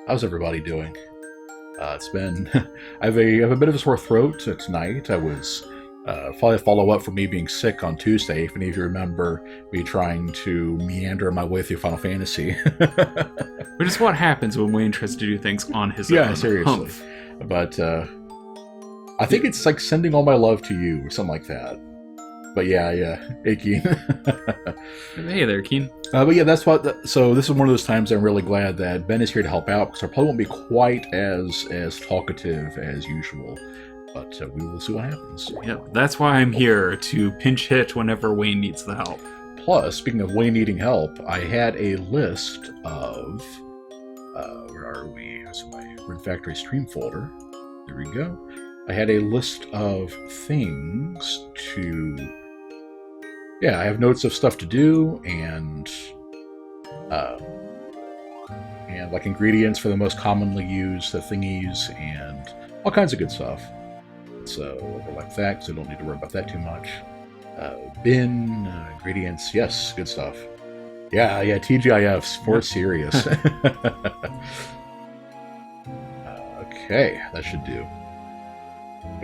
How's everybody doing? It's been... I have a bit of a sore throat tonight. I was... probably a follow-up for me being sick on Tuesday, if any of you remember me trying to meander my way through Final Fantasy. Which is what happens when Wayne tries to do things on his own. Yeah, seriously. Humph. But I think it's like sending all my love to you, or something like that. But yeah. Hey, Keen. Hey there, Keen. But yeah, that's what... So this is one of those times I'm really glad that Ben is here to help out, because I probably won't be quite as talkative as usual. But we will see what happens. Yeah, that's why I'm here, to pinch hit whenever Wayne needs the help. Plus, speaking of Wayne needing help, I had a list of... where are we? It's in my Rune Factory stream folder. There we go. I had a list of things to... Yeah, I have notes of stuff to do, and like ingredients for the most commonly used thingies, and all kinds of good stuff. So overlap that, because I don't need to worry about that too much. Bin, ingredients, yes, good stuff. Yeah, TGIFs, for serious. Okay, that should do.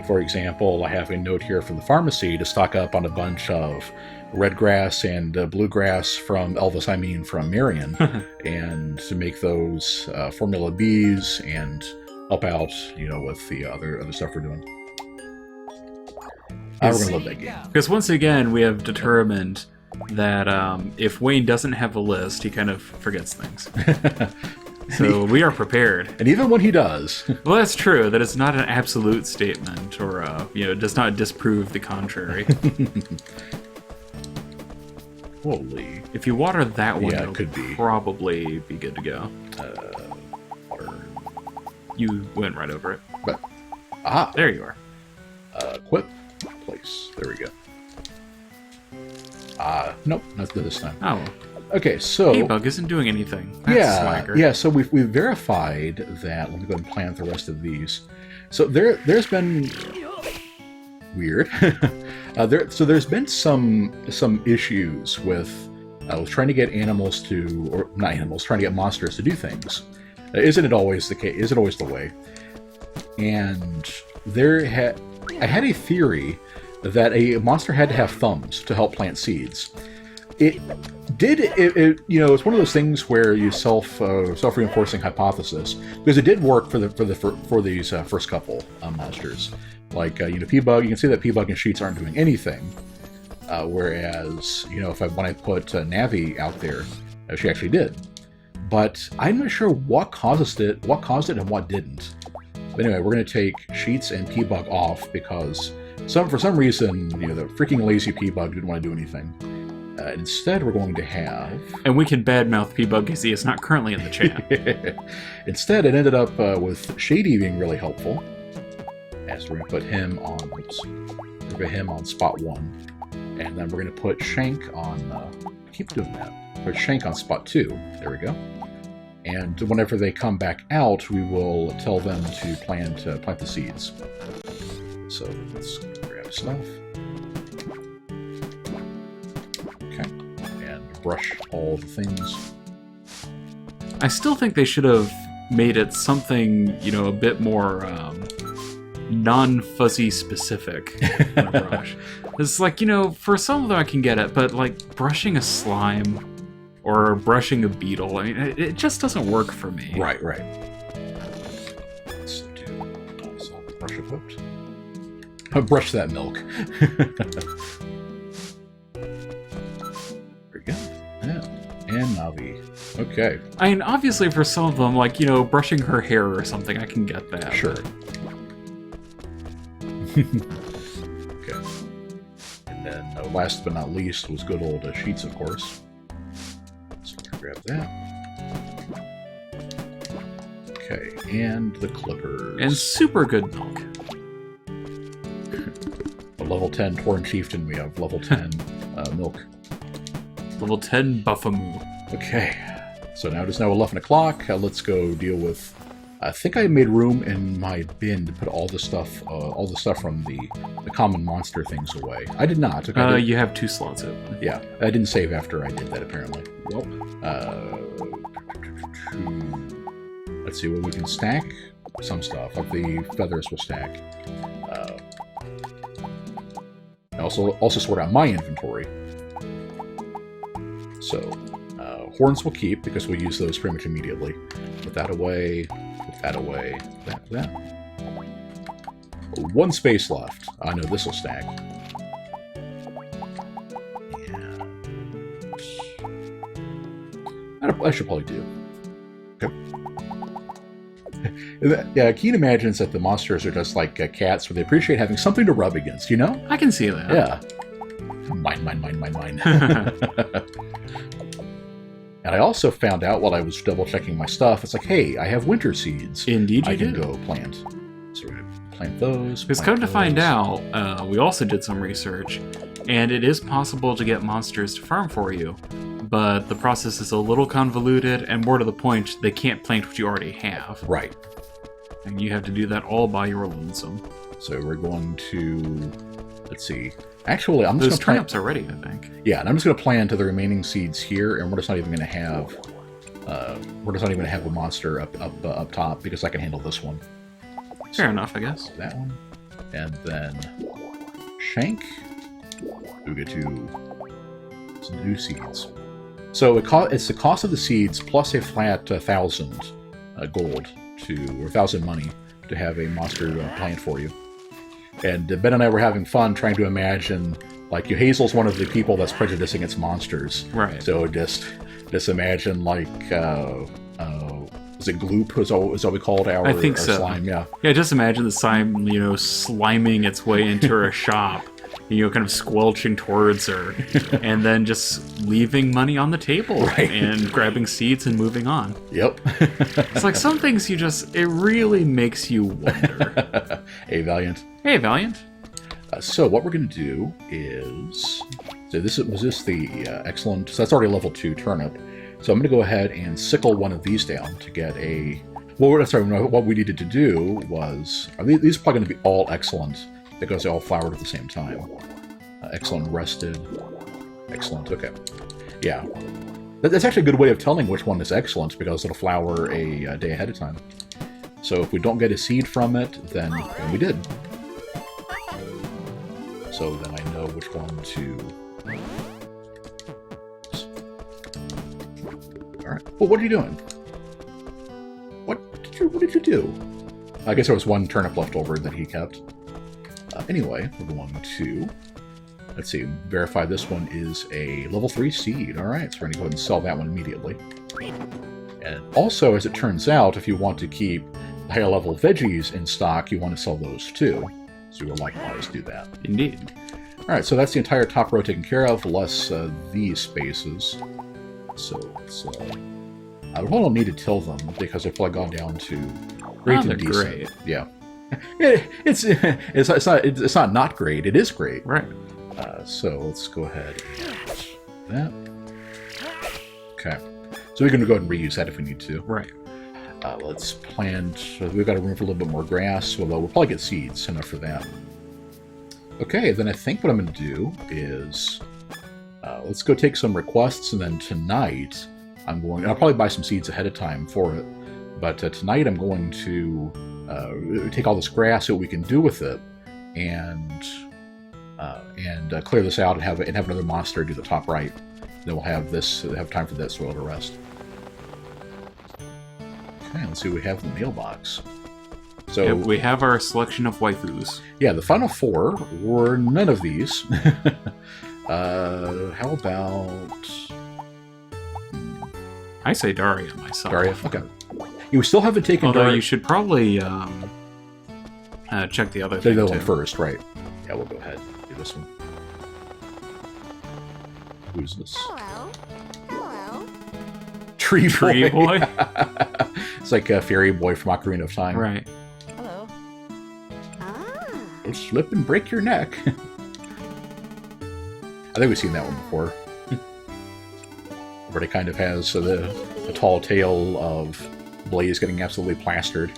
For example, I have a note here from the pharmacy to stock up on a bunch of red grass and bluegrass from from Marion, and to make those Formula Bs and help out, with the other stuff we're doing. We're going to love that game. Because once again, we have determined that if Wayne doesn't have a list, he kind of forgets things. So we are prepared. And even when he does. Well, that's true. That is not an absolute statement, or does not disprove the contrary. Holy. If you water that one, it could be. Probably be good to go. Water. You went right over it. But, there you are. Equip. Place. There we go. Nope, not this time. Oh. Okay, so... P-Bug isn't doing anything. That's swagger. Yeah, so we've verified that... Let me go ahead and plan the rest of these. So there's been... Weird. There's been some issues with trying to get animals to... Or not animals, trying to get monsters to do things. Isn't it always the case? Is it always the way? And I had a theory that a monster had to have thumbs to help plant seeds. It's one of those things where you self-reinforcing hypothesis, because it did work for these first couple monsters. Like P-Bug, you can see that P-Bug and Sheets aren't doing anything, whereas when I put Navi out there, she actually did. But I'm not sure what caused it and what didn't. But anyway, we're going to take Sheets and P-Bug off because for some reason, the freaking lazy P-Bug didn't want to do anything. Instead, we're going to have... And we can badmouth P-Bug because he is not currently in the chat. Instead, it ended up with Shady being really helpful. As we're going to put him on spot 1. And then we're going to put Shank on... keep doing that. Put Shank on spot 2. There we go. And whenever they come back out, we will tell them to plant the seeds. So let's grab stuff. Okay. And brush all the things. I still think they should have made it something, a bit more non-fuzzy specific than a brush. It's like, for some of them I can get it, but like brushing a slime or brushing a beetle, I mean, it just doesn't work for me. Right. Let's do brush a foot. Brush that milk. There we go. Yeah. And Navi. Okay. I mean, obviously for some of them, like, brushing her hair or something, I can get that. Sure. Okay. And then last but not least was good old Sheets, of course. So grab that. Okay, and the clippers. And super good milk. A level 10 Tauren Chieftain, we have level 10 milk. Level 10 Buffamoo. Okay, so now it is now 11 o'clock. Let's go deal with... I think I made room in my bin to put all the stuff from the common monster things away. I did not. Okay, you have 2 slots open. Yeah, I didn't save after I did that, apparently. Well, let's see, well, we can stack some stuff, like the feathers will stack. Also sort out my inventory. So, horns will keep, because we'll use those pretty much immediately. Put that away, that. One space left. I know this will stack. And I should probably do. Okay. Yeah, Keen imagines that the monsters are just like cats, where they appreciate having something to rub against, you know? I can see that. Yeah. Mine. And I also found out while I was double-checking my stuff, it's like, hey, I have winter seeds. Indeed you I can do. go plant. So we're going to plant those. Because come to find out, we also did some research, and it is possible to get monsters to farm for you, but the process is a little convoluted, and more to the point, they can't plant what you already have. Right. And you have to do that all by your lonesome. So we're going to, let's see. Actually, I'm just Those going to turnips are ready, I think. Yeah, and I'm just going to plant the remaining seeds here, and we're just not even going to have, a monster up top, because I can handle this one. Fair enough, I guess. That one, and then shank. We get to some new seeds. So it's the cost of the seeds plus a flat 1,000 gold or 1,000 money to have a monster plant for you. And Ben and I were having fun trying to imagine, like, Hazel's one of the people that's prejudiced against monsters. Right. So just imagine, like, is it Gloop? Is what we called our, I think our so. slime? Yeah. Yeah, just imagine the slime, sliming its way into her shop, kind of squelching towards her, and then just leaving money on the table, right. And grabbing seeds and moving on. Yep. It's like some things it really makes you wonder. Hey, Valiant. Hey, Valiant. So what we're going to do is, was this the excellent, so that's already a level 2 turnip. So I'm going to go ahead and sickle one of these down to get a, what we needed to do was, these are probably going to be all excellent, because they all flowered at the same time. Excellent rested. Excellent, okay. Yeah. That's actually a good way of telling which one is excellent, because it'll flower a day ahead of time. So if we don't get a seed from it, then we did. So then I know which one to... Alright. Well, what are you doing? What did you do? I guess there was one turnip left over that he kept. Anyway, we're going to... Let's see, verify this one is a level 3 seed. Alright, so we're going to go ahead and sell that one immediately. And also, as it turns out, if you want to keep higher level veggies in stock, you want to sell those too. So you will likewise do that. Indeed. Alright, so that's the entire top row taken care of, less these spaces. So it's... I probably don't need to till them, because they've probably gone down to great and decent. Great. Yeah. It's not great. It is great. Right. So let's go ahead and that. Okay. So we can go ahead and reuse that if we need to. Right. Let's plant... We've got room for a little bit more grass, although we'll probably get seeds enough for that. Okay, then I think what I'm going to do is... let's go take some requests, and then tonight I'm going... And I'll probably buy some seeds ahead of time for it. But tonight I'm going to take all this grass, see what we can do with it, and clear this out and have another monster do the top right. Then we'll have time for that soil to rest. Okay, let's see what we have in the mailbox. So Yeah, we have our selection of waifus. Yeah, the final 4 were none of these. How about... I say Daria myself. Daria? Okay. You still haven't taken Although Daria... you should probably check the other Take thing, the other too. one first, right. Yeah, we'll go ahead and do this one. Who's this? Hello. Hello. Tree Boy? It's like a fairy boy from Ocarina of Time. Right. Hello. Ah. Don't slip and break your neck. I think we've seen that one before. Where it kind of has the tall tale of Blaze getting absolutely plastered.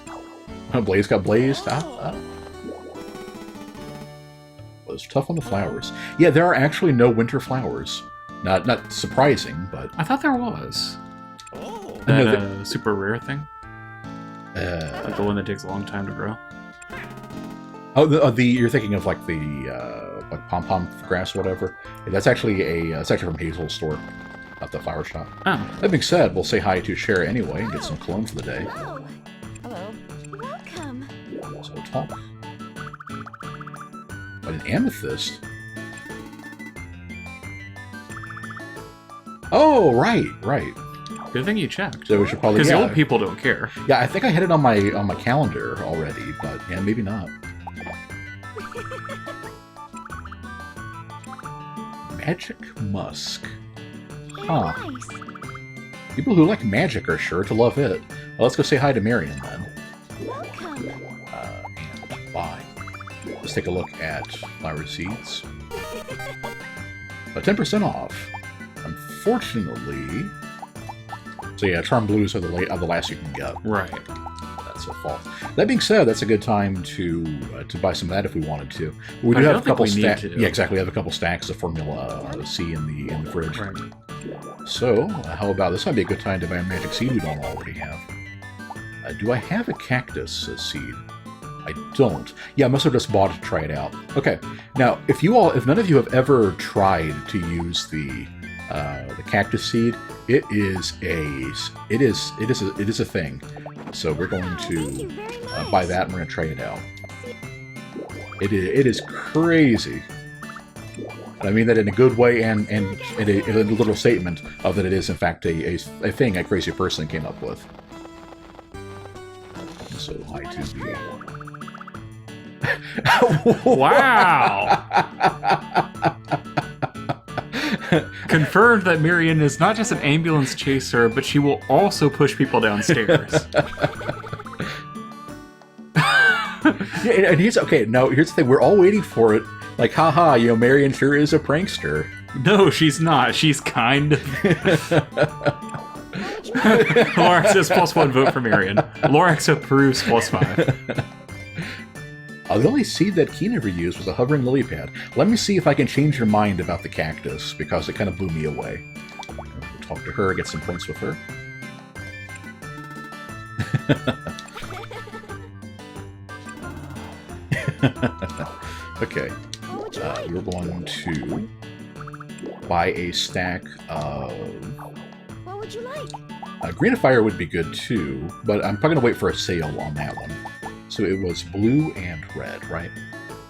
Blaze got blazed. Was tough on the flowers. Yeah, there are actually no winter flowers. Not surprising, but I thought there was. Oh. That super rare thing? Like the one that takes a long time to grow. Oh, you're thinking of like the like pom pom grass or whatever. That's actually it's actually from Hazel's store, at the flower shop. Oh. That being said, we'll say hi to Cher anyway and get some cologne for the day. Hello. Hello. Welcome. So talk. But an amethyst. Oh, right. Good thing you checked. So we should probably Because the old people don't care. Yeah, I think I had it on my calendar already, but yeah, maybe not. Magic musk. Huh. Nice. People who like magic are sure to love it. Well, let's go say hi to Marion then. Welcome. And buy. Let's take a look at flower seeds. 10% off. Unfortunately. So yeah, Charm Blues are the last you can get. Right. That's a fault. That being said, that's a good time to buy some of that if we wanted to. We do I have don't a couple think we need stacks. to. Yeah, exactly. We have a couple stacks of Formula C in the fridge. Right. So how about this? Might be a good time to buy a magic seed we don't already have. Do I have a cactus seed? I don't. Yeah, I must have just bought it to try it out. Okay. Now, if none of you have ever tried to use the cactus seed, it is a thing. So we're going Thank you to Oh, very much. buy that and we're going to try it out. It is crazy. And I mean that in a good way and in a little statement of that it is in fact a thing a crazy person came up with. So hi to the... Wow! Confirmed that Marion is not just an ambulance chaser, but she will also push people downstairs. Yeah, and here's okay. Now here's the thing: we're all waiting for it. Like, haha, Marion sure is a prankster. No, she's not. She's kind of... Lorax says +1 vote for Marion. Lorax approves +5. The only seed that Keen ever used was a hovering lily pad. Let me see if I can change your mind about the cactus, because it kind of blew me away. We'll talk to her, get some points with her. Okay. What would you like? We're going to buy a stack of... What would you like? Green of Fire would be good too, but I'm probably going to wait for a sale on that one. So it was blue and red, right?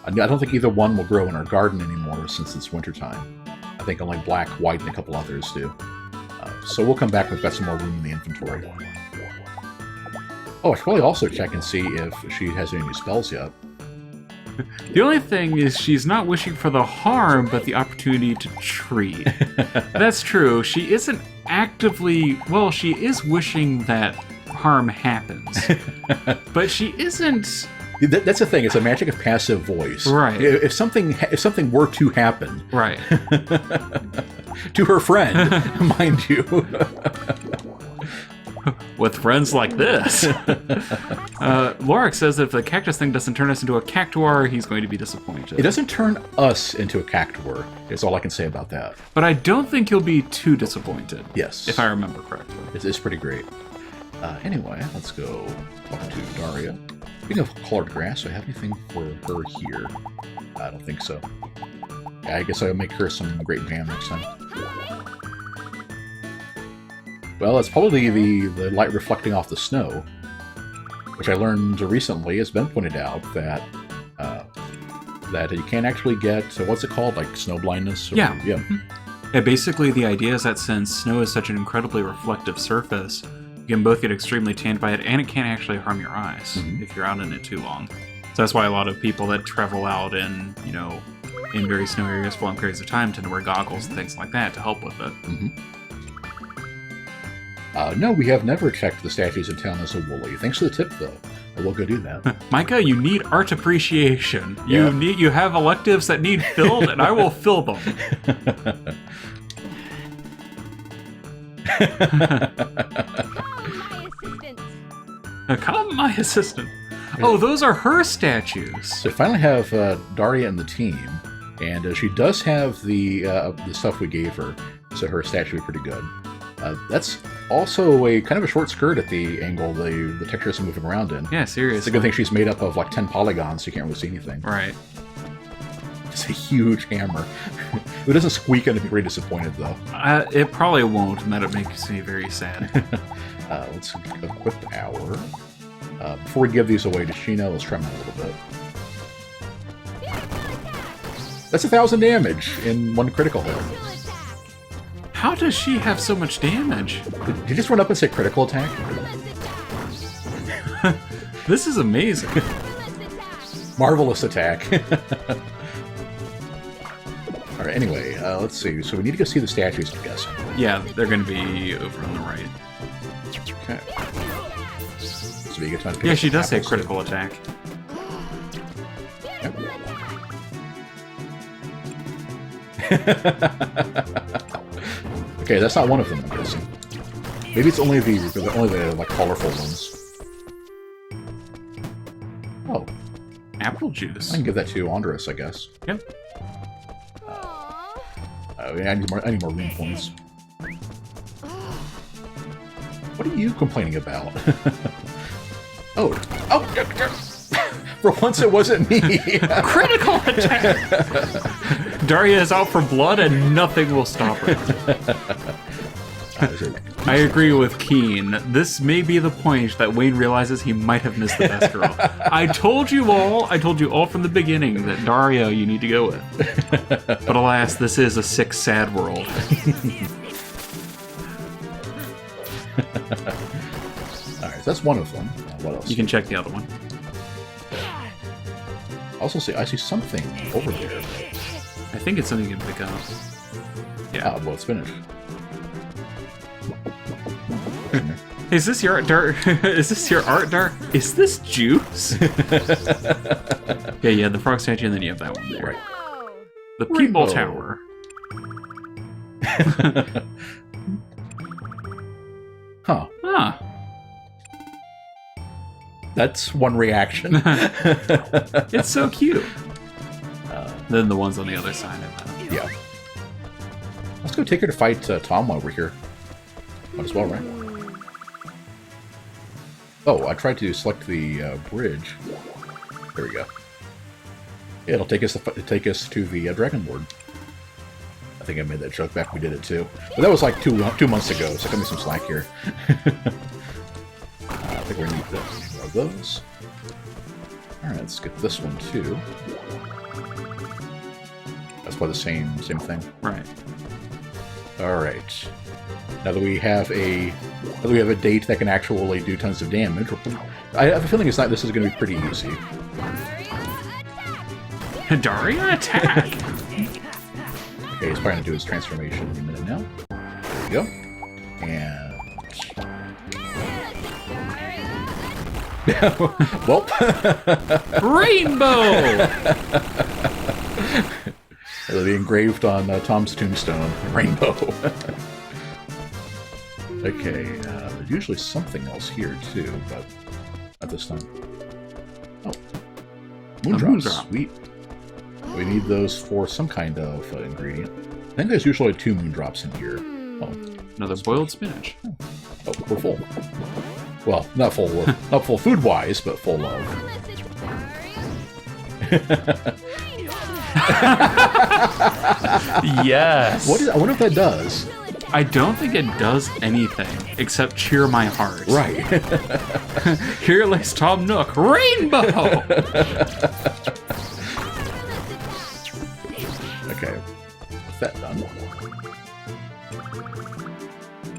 I don't think either one will grow in our garden anymore since it's wintertime. I think only black, white, and a couple others do. So we'll come back. We've got some more room in the inventory. Oh, I should probably also check and see if she has any new spells yet. The only thing is she's not wishing for the harm, but the opportunity to treat. That's true. She isn't actively... Well, she is wishing that harm happens. But she isn't... That's the thing. It's a magic of passive voice. Right. If something were to happen... Right. to her friend, mind you. With friends like this. Lorax says that if the cactus thing doesn't turn us into a cactuar, he's going to be disappointed. It doesn't turn us into a cactuar. Is all I can say about that. But I don't think he'll be too disappointed. Yes. If I remember correctly. It's pretty great. Anyway, let's go talk to Daria. Speaking of colored grass, do I have anything for her here? I don't think so. Yeah, I guess I'll make her some great jam next time. Well, it's probably the light reflecting off the snow, which I learned recently, has been pointed out, that that you can't actually get, what's it called, like snow blindness? Or, Yeah. Yeah. Yeah, basically the idea is that since snow is such an incredibly reflective surface, you can both get extremely tanned by it, and it can't actually harm your eyes if you're out in it too long. So that's why a lot of people that travel out in, in very snowy areas for long periods of time tend to wear goggles and things like that to help with it. No, we have never checked the statues in town as a woolly. Thanks for the tip, though. I will go do that. Micah, you need art appreciation. Yeah. You have electives that need filled, and I will fill them. My assistant. Come, my assistant. Oh, those are her statues. So I finally have Daria and the team, and she does have the stuff we gave her, so her statue is pretty good. That's Also, a kind of a short skirt at the angle the texture is moving around in. Yeah, seriously. It's a good thing she's made up of like 10 polygons, so you can't really see anything. Right. It's a huge hammer. It doesn't squeak, and I'd be very disappointed, though. It probably won't, and that makes me very sad. Let's equip our... before we give these away to Sheena, let's try them a little bit. That's 1,000 damage in one critical hit. How does she have so much damage? Did you just run up and say critical attack? This is amazing. Marvelous attack. Alright, anyway, let's see. So we need to go see the statues, I'm guessing. Yeah, they're going to be over on the right. Okay. So we get time to pick Yeah, up she some does say apples. critical attack. Yep. Okay, that's not one of them, I'm guessing. Maybe it's only the like colorful ones. Oh, Apple juice. I can give that to Andres, I guess. Yep. I need more Rune points. What are you complaining about? oh, for once it wasn't me. Critical attack! Daria is out for blood and nothing will stop her. I agree with Keen. This may be the point that Wayne realizes he might have missed the best girl. I told you all from the beginning that Daria you need to go with. But alas, this is a sick, sad world. Alright, so that's one of them. What else? You can check the other one. Also see, I see something over there. I think it's something you can pick up. Yeah. Ah, well, it's finished. Is this your art, Dar? Is this your art, Dar? Is this juice? Yeah, you have the frog statue, and then you have that one there. Right. The People Rainbow. Tower. Huh. Huh. That's one reaction. It's so cute. Then the ones on the other side of that. Yeah. Let's go take her to fight Tom while we're here. Might as well, right? Oh, I tried to select the bridge. There we go. Yeah, it'll take us to the Dragon Lord. I think I made that joke back when we did it too. But that was like 2 months ago, so cut me some slack here. I think we're gonna need more of those. Alright, let's get this one too. That's probably the same thing. Right. Alright. Now that we have a date that can actually do tons of damage, I have a feeling this is going to be pretty easy. Daria attack! Okay, he's probably going to do his transformation in a minute now. There we go. And... well... Rainbow! It'll be engraved on Tom's tombstone. Rainbow. Okay, there's usually something else here too, but not this time. Oh. Moondrops. Moondrop. Sweet. We need those for some kind of ingredient. I think there's usually 2 moondrops in here. Oh. Another boiled spinach. Oh, we're full. Well, not full. Not full food-wise, but full of. Yes! I wonder if that does. I don't think it does anything except cheer my heart. Right. Here lays Tom Nook. Rainbow! Okay. With that done.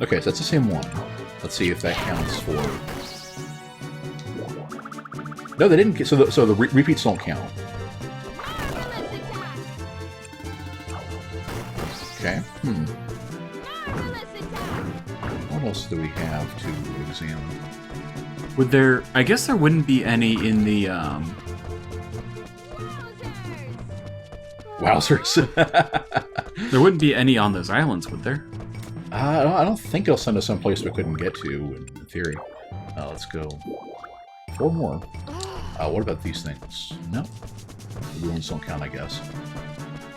Okay, so that's the same one. Let's see if that counts for... No, they didn't... So the repeats don't count. Okay. What else do we have to examine? Would there... I guess there wouldn't be any in the, Wowzers. There wouldn't be any on those islands, would there? I don't think it'll send us someplace we couldn't get to, in theory. Let's go. 4 more. What about these things? No. The ruins don't count, I guess.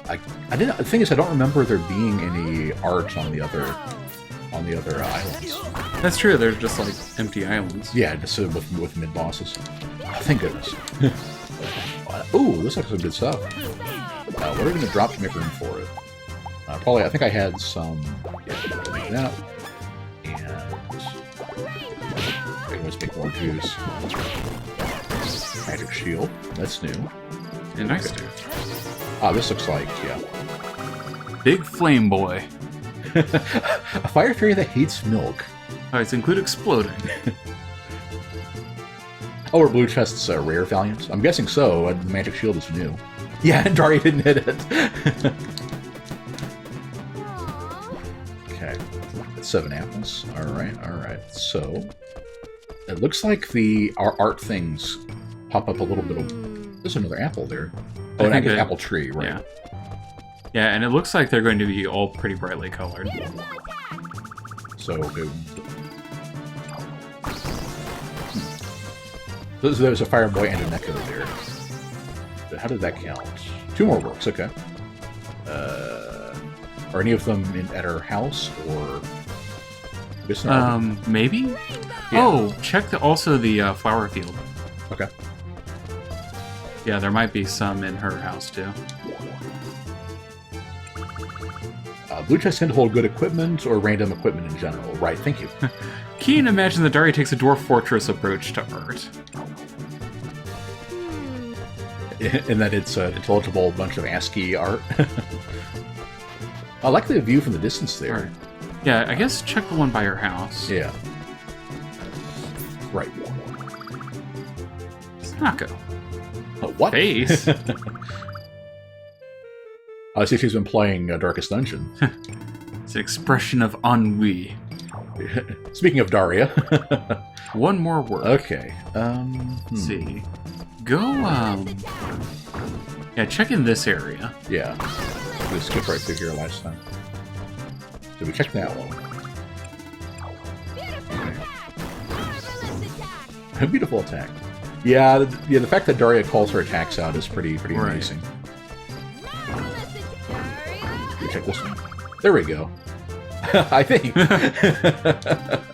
I didn't. The thing is, I don't remember there being any art on the on the other islands. That's true. They're just like empty islands. Yeah, just with mid bosses. Thank goodness. Ooh, this looks like good stuff. What are we going to drop to make room for it? Probably, I think I had some. Yeah, like that. And I can always make more juice. Magic shield. That's new. And nice. Ah, this looks like, yeah. Big flame boy. A fire fairy that hates milk. Alright, include exploding. Oh, are blue chests rare valiants? I'm guessing so. The magic shield is new. Yeah, and Daria didn't hit it. Okay. 7 apples. Alright, alright. So, it looks like our art things pop up a little bit of... There's another apple there. Oh, an apple tree, right. Yeah. Yeah, and it looks like they're going to be all pretty brightly colored. So, there's a fire boy and an echo there. But how did that count? 2 more works, okay. Are any of them at our house, or... Maybe? Yeah. Oh, check also the flower field. Okay. Yeah, there might be some in her house, too. Blue chests tend to hold good equipment or random equipment in general. Right, thank you. Keen imagine that Daria takes a dwarf fortress approach to art. In that it's an intelligible bunch of ASCII art. I like the view from the distance there. Right. Yeah, I guess check the one by your house. Yeah. Right. Snacko. What? Face? I see she's been playing Darkest Dungeon. It's an expression of ennui. Speaking of Daria. One more word. Okay. Let's see. Go, yeah, check in this area. Yeah. We skipped right through here last time. Did we check that one? Okay. Beautiful attack. Yeah, the fact that Daria calls her attacks out is pretty amazing. Can we check this one? There we go. I think.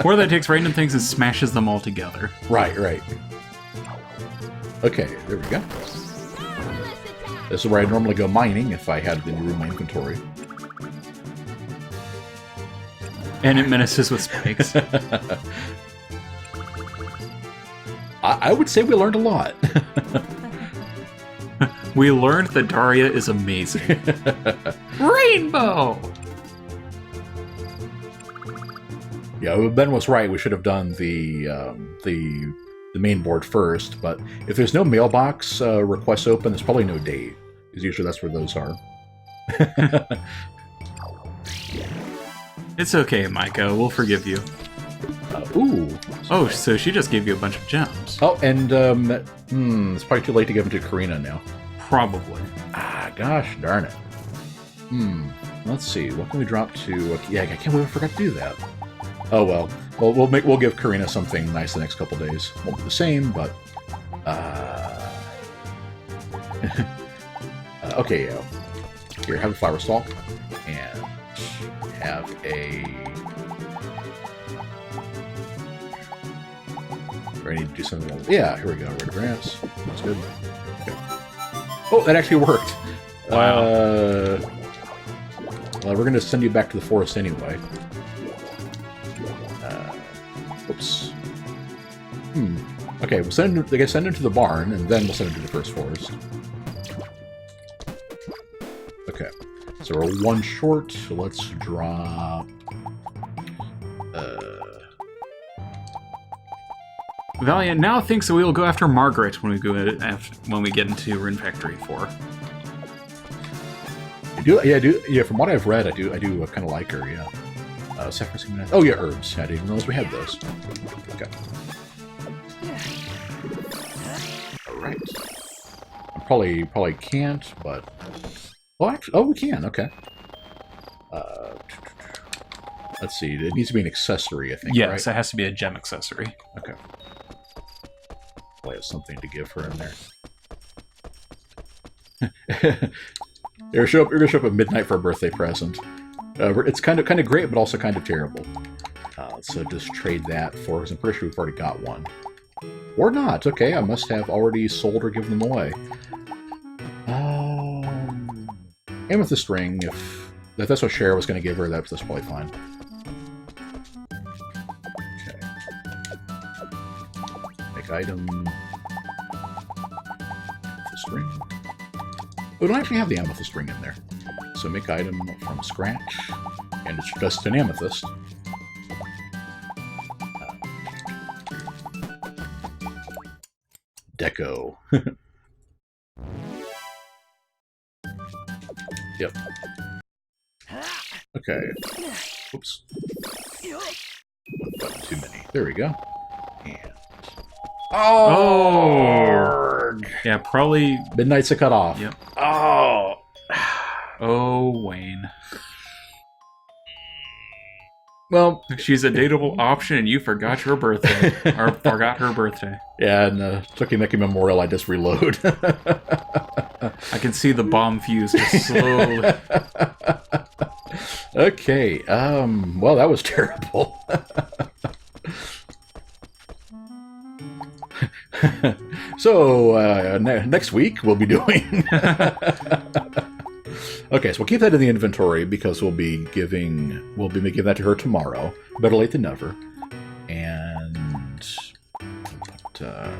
Or that takes random things and smashes them all together. Right. Okay, there we go. This is where I normally go mining if I had any room in my inventory. And it menaces with spikes. I would say we learned a lot. We learned that Daria is amazing. Rainbow! Yeah, Ben was right. We should have done the main board first, but if there's no mailbox requests open, there's probably no date, because usually that's where those are. It's okay, Micah. We'll forgive you. Ooh. Oh, so she just gave you a bunch of gems. Oh, and it's probably too late to give them to Karina now. Probably. Ah, gosh darn it. Let's see. What can we drop to? Yeah, I can't believe I forgot to do that. Oh well. Well, we'll give Karina something nice the next couple days. Won't be the same, but okay. Here, have a flower stalk, and have a. Do I need to do something else? Yeah, here we go. Red grass. That's good. Okay. Oh, that actually worked. Wow. Well, we're going to send you back to the forest anyway. Oops. Okay, we'll send him to the barn, and then we'll send him to the first forest. Okay. So we're 1 short, so let's drop... Valiant now thinks that we will go after Margaret when we get into Rune Factory 4. Yeah, from what I've read, I do kind of like her, yeah. Oh yeah, herbs. I didn't realize we had those. Okay. Alright. I probably can't, but... Oh, actually, we can, okay. Let's see, it needs to be an accessory, I think, yes, right? It has to be a gem accessory. Okay. Probably have something to give her in there. You're gonna show up at midnight for a birthday present. It's kind of great, but also kind of terrible. So just trade that for, because I'm pretty sure we've already got one. Or not. Okay, I must have already sold or given them away. Amethyst ring, if that's what Cher was going to give her, that's probably fine. Okay. Make item. Amethyst ring. We don't actually have the amethyst ring in there. So make item from scratch, and it's just an amethyst. Deco. Yep. Okay. Oops. One button too many. There we go. And... Oh! Yeah, probably... Midnight's a cutoff. Yep. Oh! Oh, Wayne. Well... She's a dateable option and you forgot your birthday. Or forgot her birthday. Yeah, and Tokimeki Memorial, I just reload. I can see the bomb fuse just slowly. Okay, well, that was terrible. So, next week we'll be doing... Okay, so we'll keep that in the inventory because we'll be making that to her tomorrow. Better late than never. And... so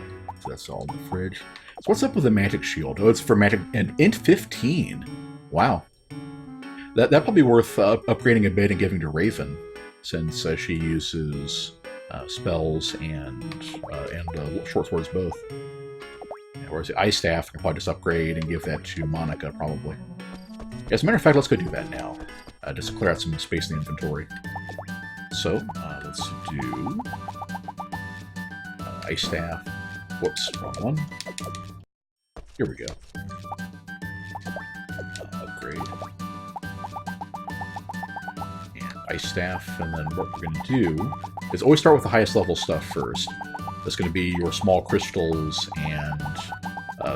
that's all in the fridge. So what's up with the magic shield? Oh, it's for magic and int 15. Wow. That'd probably be worth upgrading a bit and giving to Raven, since she uses spells and short swords both. Whereas the ice staff, I can probably just upgrade and give that to Monica, probably. As a matter of fact, let's go do that now, just to clear out some space in the inventory. So, let's do ice staff. Whoops, wrong one. Here we go. Upgrade. And ice staff, and then what we're going to do is always start with the highest level stuff first. That's going to be your small crystals and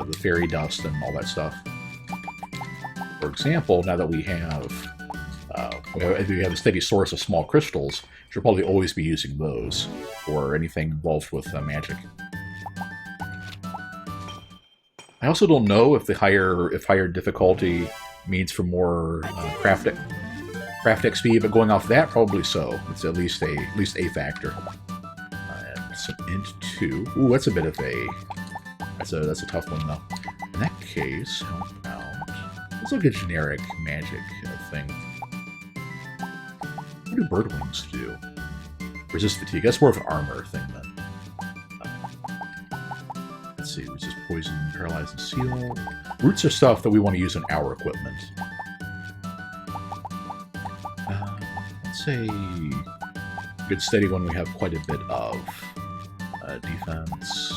the fairy dust and all that stuff. For example, now that we have a steady source of small crystals, you'll probably always be using those for anything involved with magic. I also don't know if higher difficulty means for more craft XP, but going off that, probably so. It's at least a factor. And some int 2. Ooh, that's a bit of a that's a tough one though. In that case, how about let's look at generic magic thing. What do bird wings do? Resist fatigue. That's more of an armor thing then. Let's see, resist poison, paralyze, and seal. Roots are stuff that we want to use in our equipment. Let's say good steady one we have quite a bit of. Defense.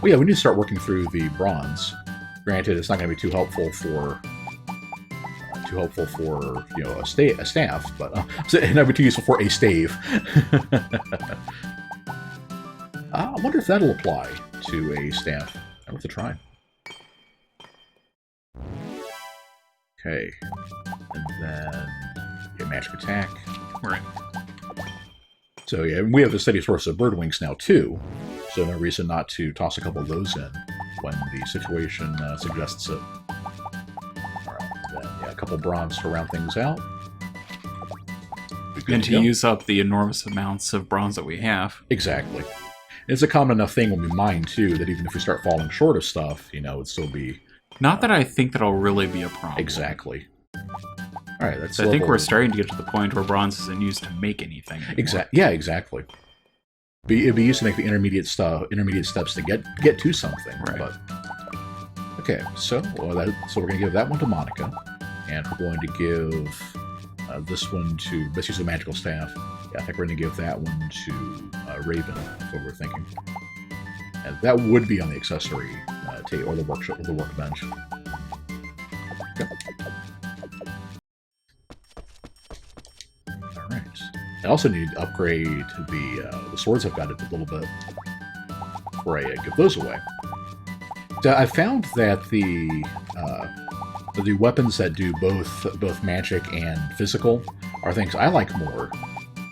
Well, yeah, we need to start working through the bronze. Granted, it's not going to be too helpful for a staff, but it might be too useful for a stave. I wonder if that'll apply to a staff. I have to try. Okay, and then magic attack. Right. So yeah, we have a steady source of bird wings now too, so no reason not to toss a couple of those in when the situation suggests it. Alright, then yeah, a couple bronze to round things out. And to use up the enormous amounts of bronze that we have. Exactly. It's a common enough thing when we mine too, that even if we start falling short of stuff, it'd still be... Not that I think that'll really be a problem. Exactly. Alright, that's I think we're starting to get to the point where bronze isn't used to make anything anymore. Yeah, exactly. It'd be used to make the intermediate steps to get to something. Right. But okay, so we're going to give that one to Monica, and we're going to give this one to... Let's use the magical staff. Yeah, I think we're going to give that one to Raven. That's what we're thinking. And that would be on the accessory table or the workshop or the workbench. Okay. Alright. I also need to upgrade the swords I've got a little bit before I give those away. So I found that the weapons that do both magic and physical are things I like more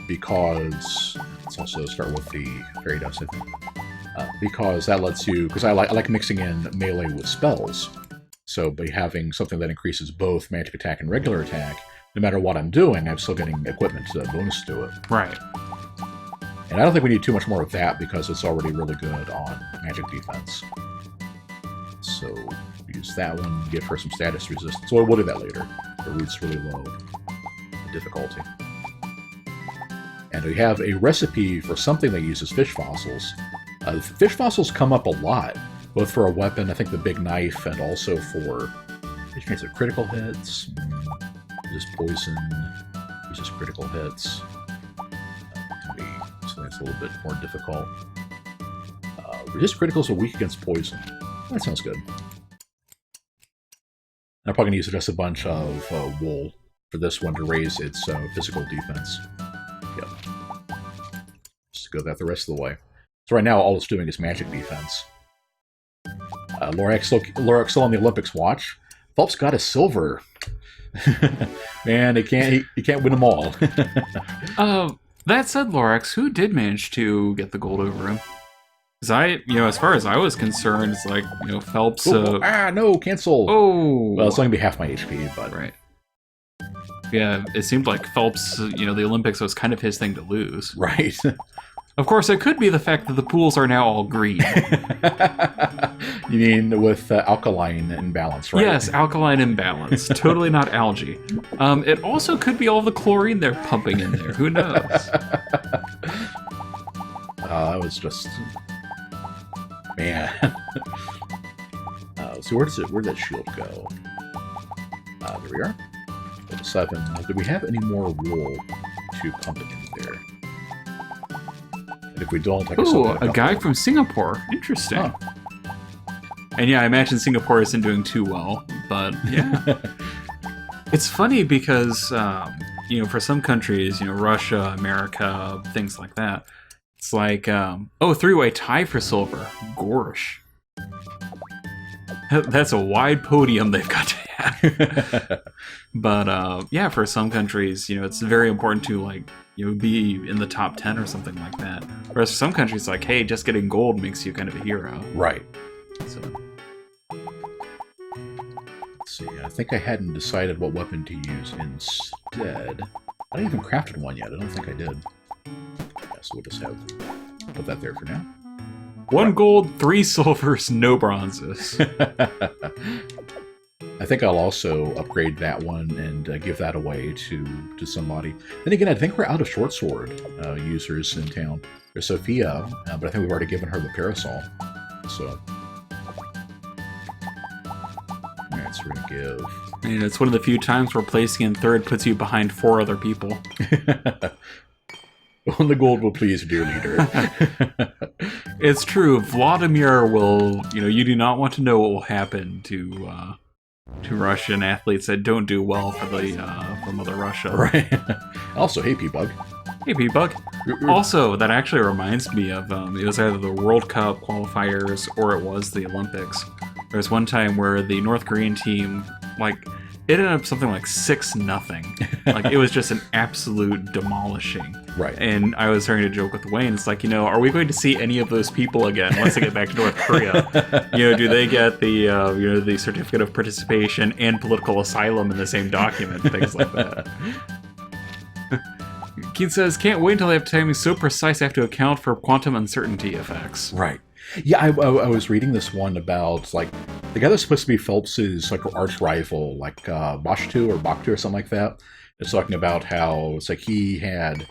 because let's also start with the fairy dust, I think. Because that lets you, because I like mixing in melee with spells. So by having something that increases both magic attack and regular attack, no matter what I'm doing, I'm still getting equipment bonus to it. Right. And I don't think we need too much more of that because it's already really good on magic defense. So use that one, give her some status resistance. So we'll do that later. The root's really low in difficulty. And we have a recipe for something that uses fish fossils. Fish fossils come up a lot, both for a weapon, I think the big knife, and also for chance of critical hits. Uses poison, uses critical hits. Can be something that's a little bit more difficult. Resist criticals are weak against poison. That sounds good. I'm probably going to use just a bunch of wool for this one to raise its physical defense. Yep. Just go that the rest of the way. So right now, all it's doing is magic defense. Lorax still on the Olympics watch. Phelps got a silver. Man, he can't win them all. That said, Lorax, who did manage to get the gold over him? Because as far as I was concerned, it's like, Phelps... no, cancel! Oh! Well, it's only going to be half my HP, but... Right. Yeah, it seemed like Phelps, the Olympics was kind of his thing to lose. Right. Of course, it could be the fact that the pools are now all green. You mean with alkaline imbalance, right? Yes, alkaline imbalance. Totally not algae. It also could be all the chlorine they're pumping in there. Who knows? That was just... Man. So where'd that shield go? There we are. Level 7. Do we have any more wool to pump it in there? And if we don't, I guess... Ooh, a guy from Singapore. Interesting. Huh. And yeah, I imagine Singapore isn't doing too well, but yeah. It's funny because, for some countries, Russia, America, things like that, it's like, three-way tie for silver. Gorsh. That's a wide podium they've got to have. But, for some countries, it's very important to, be in the top 10 or something like that. Whereas for some countries, like, hey, just getting gold makes you kind of a hero. Right. So... Let's see, I think I hadn't decided what weapon to use instead. I haven't even crafted one yet. I don't think I did. Yeah, so we'll just put that there for now. 1 gold, 3 silvers, no bronzes. I think I'll also upgrade that one and give that away to somebody. Then again, I think we're out of short sword users in town. There's Sophia, but I think we've already given her the parasol. So... Alright, so we're going to give... And it's one of the few times where placing in third puts you behind 4 other people. Only gold will please, dear leader. It's true. Vladimir will... you do not want to know what will happen to Russian athletes that don't do well for for Mother Russia. Right. Also, hey, P-Bug. Hey, P-Bug. Also, that actually reminds me of, it was either the World Cup qualifiers or it was the Olympics. There was one time where the North Korean team, it ended up something like 6-0. It was just an absolute demolishing. Right. And I was starting to joke with Wayne. It's like, are we going to see any of those people again once they get back to North Korea? Do they get the, the certificate of participation and political asylum in the same document? Things like that. Keen says, can't wait until they have timing so precise I have to account for quantum uncertainty effects. Right. Yeah, I was reading this one about, the guy that's supposed to be Phelps's, arch rival, Bashtu or Bakhtu or something like that. It's talking about how it's he had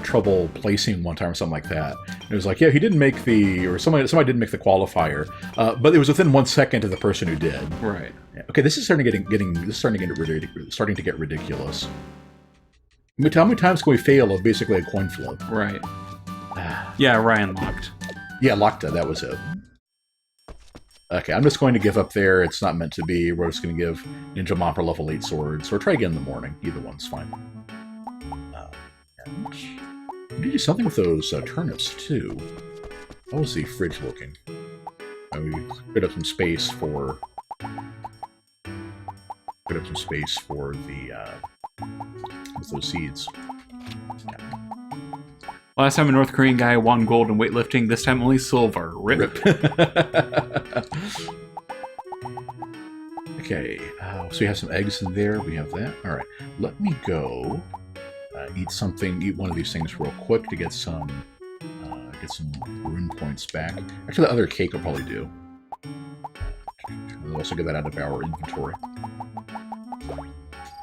trouble placing one time or something like that. And it was like, yeah, he didn't make somebody didn't make the qualifier, but it was within 1 second of the person who did. Right. Yeah. Okay, this is starting to get ridiculous. I mean, how many times can we fail of basically a coin flip? Right. Yeah, Ryan locked. Yeah, Lockta, that was it. Okay, I'm just going to give up there. It's not meant to be. We're just going to give Ninja Mopper level 8 swords, or try again in the morning. Either one's fine. And we need to do something with those turnips, too. How was the fridge looking? We put up some space for... with those seeds. Yeah. Last time a North Korean guy won gold in weightlifting, this time only silver. Rip. Okay, so we have some eggs in there. We have that. All right, let me go eat one of these things real quick to get some rune points back. Actually, the other cake will probably do. We'll also get that out of our inventory.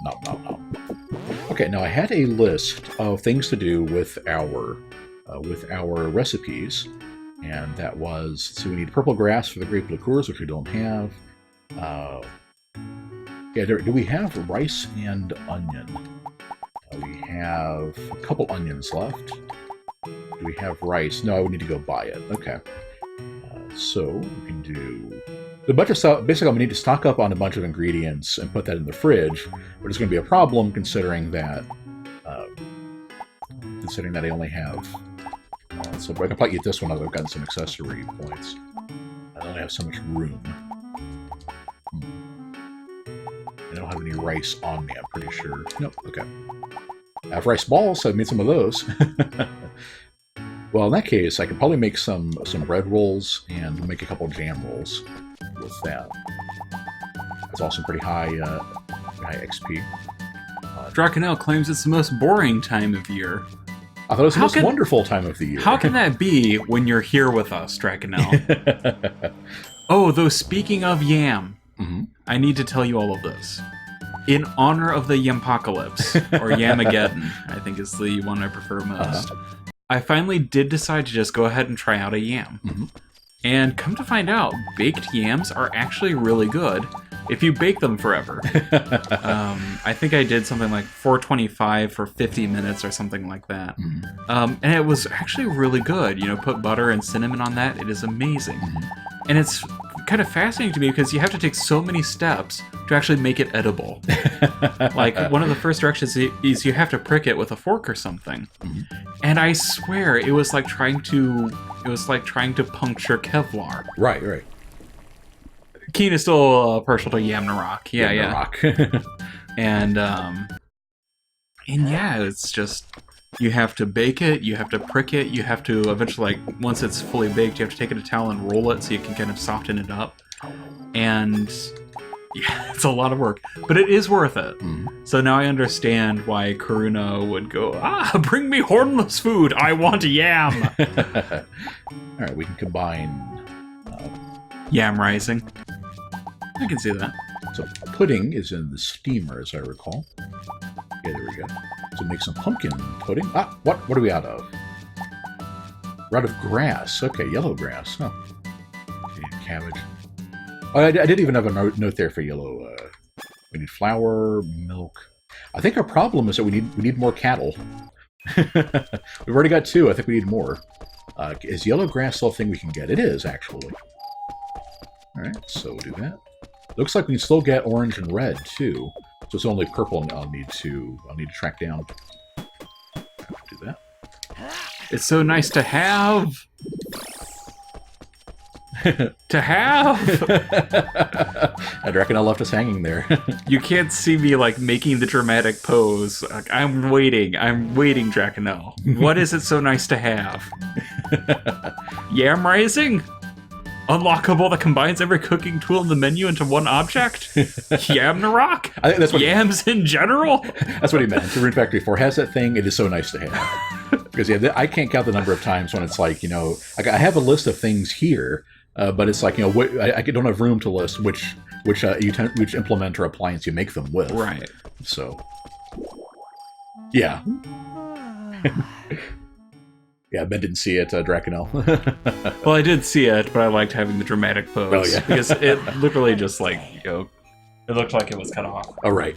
No. Okay, now I had a list of things to do with our recipes, and that was, so we need purple grass for the grape liqueurs, which we don't have. Yeah, do we have rice and onion? We have a couple onions left. Do we have rice? No, I would need to go buy it. Okay. So we can do a bunch of stuff. Basically, I'm going to need to stock up on a bunch of ingredients and put that in the fridge, but it's going to be a problem considering that I only have... so I can probably eat this one as I've gotten some accessory points. I only have so much room. I don't have any rice on me, I'm pretty sure. Nope, okay. I have rice balls, so I've made some of those. Well, in that case, I could probably make some bread rolls and make a couple jam rolls with that. That's also pretty high XP. Drakenel claims it's the most boring time of year. I thought it was the most wonderful time of the year. How can that be when you're here with us, Drakenel? Oh, though speaking of yam, I need to tell you all of this. In honor of the Yampocalypse, or Yamageddon, I think is the one I prefer most, I finally did decide to just go ahead and try out a yam. And come to find out, baked yams are actually really good if you bake them forever. I think I did something like 425 for 50 minutes or something like that. And it was actually really good. You know, put butter and cinnamon on that. It is amazing. And it's kind of fascinating to me because you have to take so many steps to actually make it edible. Like, one of the first directions is you have to prick it with a fork or something. And I swear, it was like trying to puncture Kevlar. Right. Keen is still partial to Yamnarok. Yeah. And yeah, it's just, you have to bake it, you have to prick it, you have to eventually, like, once it's fully baked, you have to take it to a towel and roll it so you can kind of soften it up. And yeah, it's a lot of work, but it is worth it. So now I understand why Karuna would go, bring me hornless food, I want yam! Alright, we can combine... Yam rising. I can see that. So pudding is in the steamer, as I recall. Yeah, there we go. So make some pumpkin pudding. What are we out of? We're out of grass. Okay, yellow grass. Huh. Okay, cabbage. Oh, I did even have a note there for yellow. We need flour, milk. I think our problem is that we need more cattle. We've already got 2. I think we need more. Is yellow grass still a thing we can get? It is, actually. Alright, so we'll do that. Looks like we can still get orange and red, too. So it's only purple I'll need to track down. Do that. It's so nice to have! To have! I reckon I left us hanging there. You can't see me, like, making the dramatic pose. Like, I'm waiting, Drakenel. What is it so nice to have? Yam rising? Unlockable that combines every cooking tool in the menu into one object? Yamnarok? I think that's what Yams in general? That's what he meant. The Rune Factory 4 has that thing. It is so nice to have. Because yeah, I can't count the number of times when it's like, you know, I have a list of things here, but it's like, you know, I don't have room to list which implement or appliance you make them with. Right. So, yeah. Yeah, Ben didn't see it, Drakenel. Well, I did see it, but I liked having the dramatic pose. Oh, yeah. Because it literally just, like, you know, it looked like it was cut off. Oh, right.